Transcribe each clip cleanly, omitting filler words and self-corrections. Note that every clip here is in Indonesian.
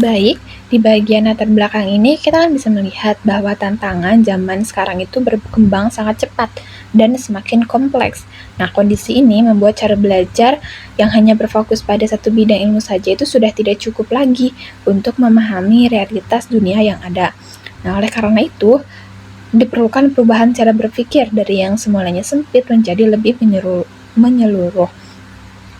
Baik, di bagian latar belakang ini kita kan bisa melihat bahwa tantangan zaman sekarang itu berkembang sangat cepat dan semakin kompleks. Nah, kondisi ini membuat cara belajar yang hanya berfokus pada satu bidang ilmu saja itu sudah tidak cukup lagi untuk memahami realitas dunia yang ada. Nah, oleh karena itu, diperlukan perubahan cara berpikir dari yang semulanya sempit menjadi lebih menyeluruh.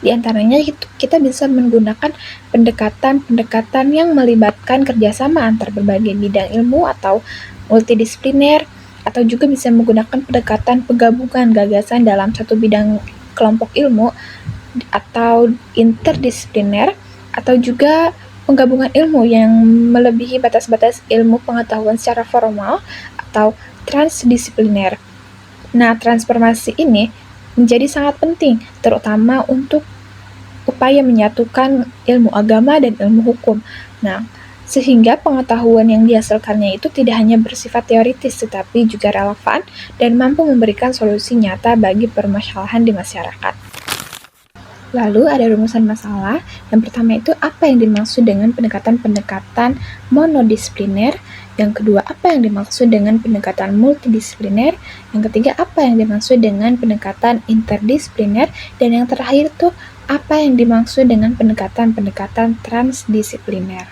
Di antaranya kita bisa menggunakan pendekatan-pendekatan yang melibatkan kerjasama antar berbagai bidang ilmu atau multidisipliner, atau juga bisa menggunakan pendekatan penggabungan gagasan dalam satu bidang kelompok ilmu atau interdisipliner, atau juga penggabungan ilmu yang melebihi batas-batas ilmu pengetahuan secara formal atau transdisipliner. Nah, transformasi ini menjadi sangat penting, terutama untuk upaya menyatukan ilmu agama dan ilmu hukum. Nah, sehingga pengetahuan yang dihasilkannya itu tidak hanya bersifat teoritis, tetapi juga relevan dan mampu memberikan solusi nyata bagi permasalahan di masyarakat. Lalu ada rumusan masalah. Yang pertama itu apa yang dimaksud dengan pendekatan-pendekatan monodisipliner. Yang kedua, apa yang dimaksud dengan pendekatan multidisipliner. Yang ketiga, apa yang dimaksud dengan pendekatan interdisipliner. Dan yang terakhir tuh, apa yang dimaksud dengan pendekatan-pendekatan transdisipliner.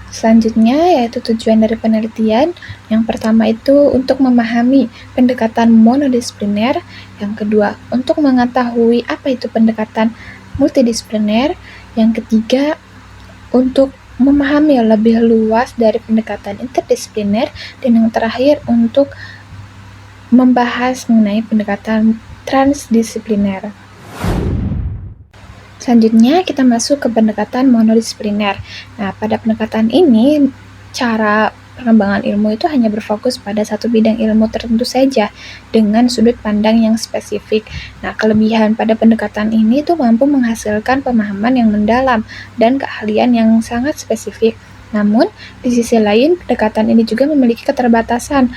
Selanjutnya yaitu tujuan dari penelitian. Yang pertama itu untuk memahami pendekatan monodisipliner. Yang kedua, untuk mengetahui apa itu pendekatan multidisipliner. Yang ketiga, untuk memahami lebih luas dari pendekatan interdisipliner. Dan yang terakhir, untuk membahas mengenai pendekatan transdisipliner. Selanjutnya kita masuk ke pendekatan monodisipliner. Nah, pada pendekatan ini, cara pengembangan ilmu itu hanya berfokus pada satu bidang ilmu tertentu saja dengan sudut pandang yang spesifik. Nah, kelebihan pada pendekatan ini itu mampu menghasilkan pemahaman yang mendalam dan keahlian yang sangat spesifik. Namun, di sisi lain, pendekatan ini juga memiliki keterbatasan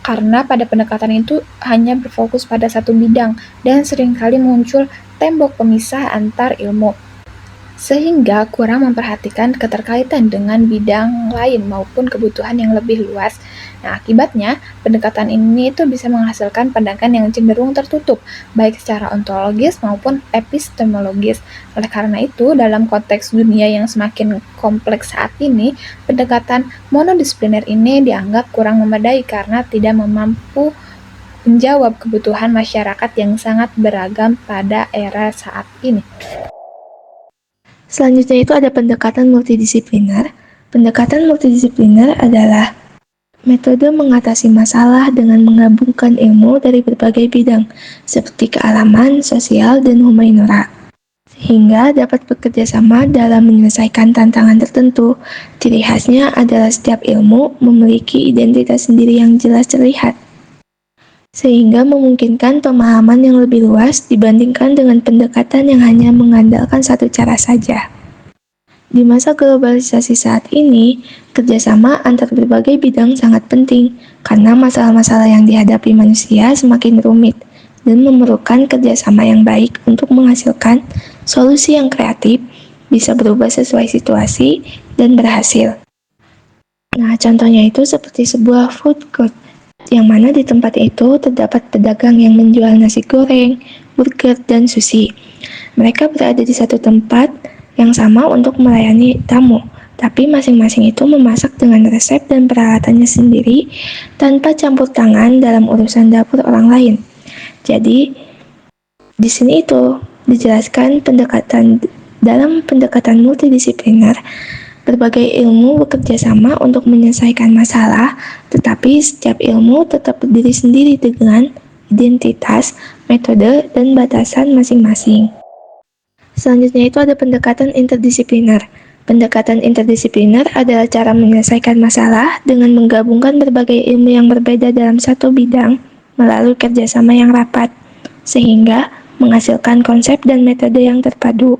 karena pada pendekatan itu hanya berfokus pada satu bidang dan seringkali muncul tembok pemisah antar ilmu, sehingga kurang memperhatikan keterkaitan dengan bidang lain maupun kebutuhan yang lebih luas. Nah, akibatnya, pendekatan ini itu bisa menghasilkan pandangan yang cenderung tertutup, baik secara ontologis maupun epistemologis. Oleh karena itu, dalam konteks dunia yang semakin kompleks saat ini, pendekatan monodisipliner ini dianggap kurang memadai karena tidak mampu menjawab kebutuhan masyarakat yang sangat beragam pada era saat ini. Selanjutnya itu ada pendekatan multidisipliner. Pendekatan multidisipliner adalah metode mengatasi masalah dengan menggabungkan ilmu dari berbagai bidang, seperti kealaman, sosial, dan humaniora, sehingga dapat bekerja sama dalam menyelesaikan tantangan tertentu. Ciri khasnya adalah setiap ilmu memiliki identitas sendiri yang jelas terlihat, sehingga memungkinkan pemahaman yang lebih luas dibandingkan dengan pendekatan yang hanya mengandalkan satu cara saja. Di masa globalisasi saat ini, kerjasama antar berbagai bidang sangat penting karena masalah-masalah yang dihadapi manusia semakin rumit dan memerlukan kerjasama yang baik untuk menghasilkan solusi yang kreatif, bisa berubah sesuai situasi, dan berhasil. Nah, contohnya itu seperti sebuah food court, yang mana di tempat itu terdapat pedagang yang menjual nasi goreng, burger, dan sushi. Mereka berada di satu tempat yang sama untuk melayani tamu, tapi masing-masing itu memasak dengan resep dan peralatannya sendiri tanpa campur tangan dalam urusan dapur orang lain. Jadi, di sini itu dijelaskan dalam pendekatan multidisipliner, berbagai ilmu bekerja sama untuk menyelesaikan masalah, tetapi setiap ilmu tetap berdiri sendiri dengan identitas, metode, dan batasan masing-masing. Selanjutnya itu ada pendekatan interdisipliner. Pendekatan interdisipliner adalah cara menyelesaikan masalah dengan menggabungkan berbagai ilmu yang berbeda dalam satu bidang melalui kerjasama yang rapat, sehingga menghasilkan konsep dan metode yang terpadu.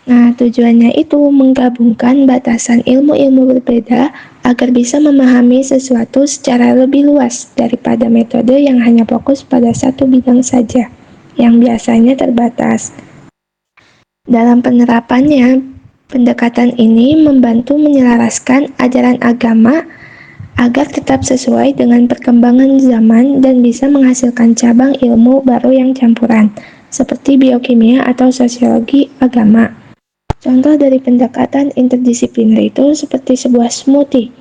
Nah, tujuannya itu menggabungkan batasan ilmu-ilmu berbeda agar bisa memahami sesuatu secara lebih luas daripada metode yang hanya fokus pada satu bidang saja, yang biasanya terbatas. Dalam penerapannya, Pendekatan ini membantu menyelaraskan ajaran agama agar tetap sesuai dengan perkembangan zaman dan bisa menghasilkan cabang ilmu baru yang campuran, seperti biokimia atau sosiologi agama. Contoh dari pendekatan interdisipliner itu seperti sebuah smoothie.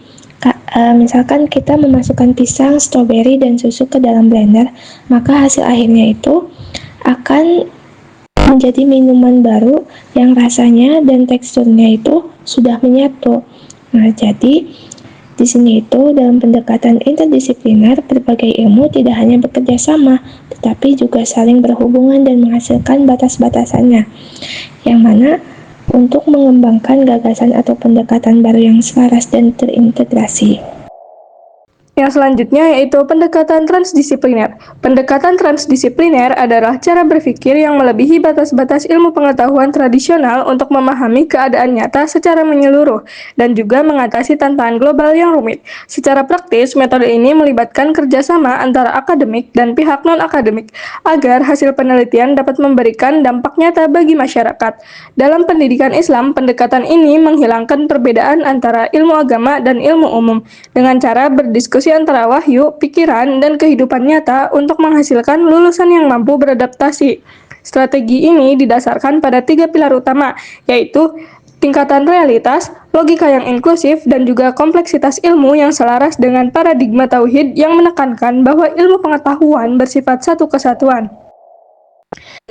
Misalkan kita memasukkan pisang, stroberi, dan susu ke dalam blender, maka hasil akhirnya itu akan menjadi minuman baru yang rasanya dan teksturnya itu sudah menyatu. Nah, jadi di sini itu dalam pendekatan interdisipliner, berbagai ilmu tidak hanya bekerja sama, tetapi juga saling berhubungan dan menghasilkan batas-batasannya, yang mana untuk mengembangkan gagasan atau pendekatan baru yang selaras dan terintegrasi. Yang selanjutnya yaitu pendekatan transdisipliner. Pendekatan transdisipliner adalah cara berpikir yang melebihi batas-batas ilmu pengetahuan tradisional untuk memahami keadaan nyata secara menyeluruh dan juga mengatasi tantangan global yang rumit. Secara praktis, metode ini melibatkan kerjasama antara akademik dan pihak non-akademik agar hasil penelitian dapat memberikan dampak nyata bagi masyarakat. Dalam pendidikan Islam, pendekatan ini menghilangkan perbedaan antara ilmu agama dan ilmu umum dengan cara berdiskusi antara wahyu, pikiran, dan kehidupan nyata untuk menghasilkan lulusan yang mampu beradaptasi. Strategi ini didasarkan pada 3 pilar utama, yaitu tingkatan realitas, logika yang inklusif, dan juga kompleksitas ilmu yang selaras dengan paradigma tauhid yang menekankan bahwa ilmu pengetahuan bersifat satu kesatuan.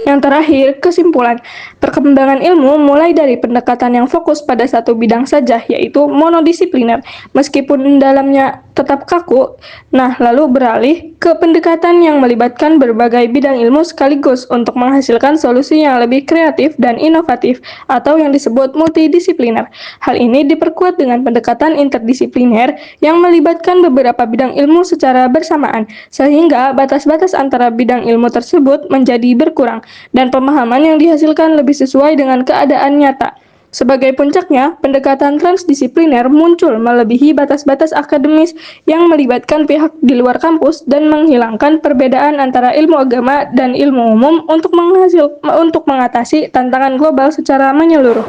Yang terakhir, kesimpulan. Perkembangan ilmu mulai dari pendekatan yang fokus pada satu bidang saja, yaitu monodisipliner, meskipun dalamnya tetap kaku, lalu beralih ke pendekatan yang melibatkan berbagai bidang ilmu sekaligus untuk menghasilkan solusi yang lebih kreatif dan inovatif, atau yang disebut multidisipliner. Hal ini diperkuat dengan pendekatan interdisipliner yang melibatkan beberapa bidang ilmu secara bersamaan, sehingga batas-batas antara bidang ilmu tersebut menjadi berkurang, dan pemahaman yang dihasilkan lebih sesuai dengan keadaan nyata. Sebagai puncaknya, pendekatan transdisipliner muncul melebihi batas-batas akademis yang melibatkan pihak di luar kampus dan menghilangkan perbedaan antara ilmu agama dan ilmu umum untuk mengatasi tantangan global secara menyeluruh.